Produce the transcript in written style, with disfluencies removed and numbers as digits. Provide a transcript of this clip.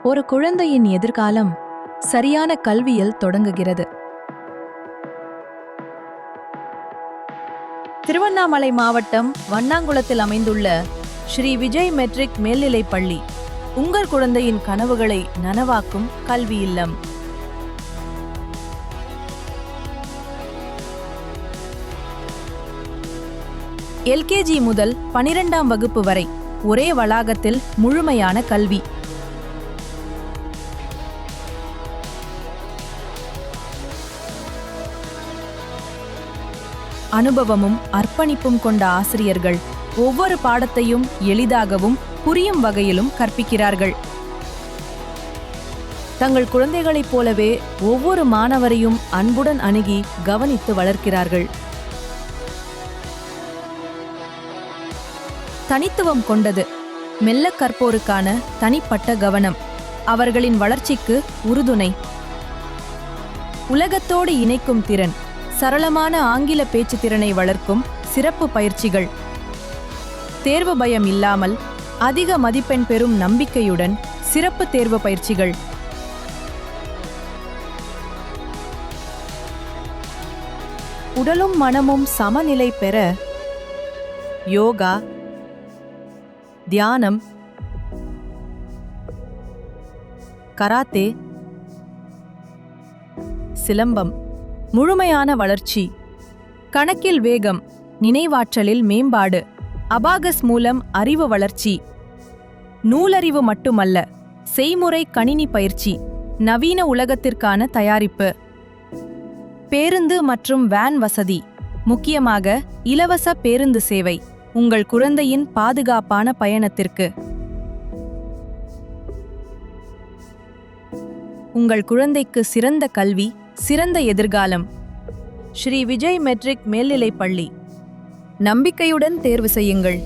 ஒரு குழந்தையின் எதிர்காலம் சரியான கல்வியில் தொடங்குகிறது. திருவண்ணாமலை மாவட்டம் வண்ணாங்குளத்தில் அமைந்துள்ள ஸ்ரீ விஜய் மெட்ரிக் மேல்நிலைப் பள்ளி உங்கள் குழந்தையின் கனவுகளை நனவாக்கும் கல்வி இல்லம். LKG முதல் 12ஆம் வகுப்பு வரை ஒரே வளாகத்தில் முழுமையான கல்வி. அனுபவமும் அர்ப்பணிப்பும் கொண்ட ஆசிரியர்கள் ஒவ்வொரு பாடத்தையும் எளிதாகவும் புரியும் வகையிலும் கற்பிக்கிறார்கள். தங்கள் குழந்தைகளைப் போலவே ஒவ்வொரு மாணவரையும் அன்புடன் அணுகி கவனித்து வளர்க்கிறார்கள். தனித்துவம் கொண்டது, மெல்ல கற்போருக்கான தனிப்பட்ட கவனம், அவர்களின் வளர்ச்சிக்கு உறுதுணை, உலகத்தோடு இணைக்கும் திறன், சரளமான ஆங்கில பேச்சு திறனை வளர்க்கும் சிறப்பு பயிற்சிகள், தேர்வு பயம் இல்லாமல் அதிக மதிப்பெண் பெறும் நம்பிக்கையுடன் சிறப்பு தேர்வு பயிற்சிகள். உடலும் மனமும் சமநிலை பெற யோகா, தியானம், கராத்தே, சிலம்பம், முழுமையான வளர்ச்சி, கணக்கில் வேகம், நினைவாற்றலில் மேம்பாடு, அபாகஸ் மூலம் அறிவு வளர்ச்சி, நூலறிவு மட்டுமல்ல, செய்முறை கணினி பயிற்சி, நவீன உலகத்திற்கான தயாரிப்பு, பேருந்து மற்றும் வேன் வசதி, முக்கியமாக இலவச பேருந்து சேவை, உங்கள் குழந்தையின் பாதுகாப்பான பயணத்திற்கு. உங்கள் குழந்தைக்கு சிறந்த கல்வி, சிறந்த எதிர்காலம். ஸ்ரீ விஜய் மெட்ரிக் மேல்நிலைப் பள்ளி. நம்பிக்கையுடன் தேர்வு செய்யுங்கள்.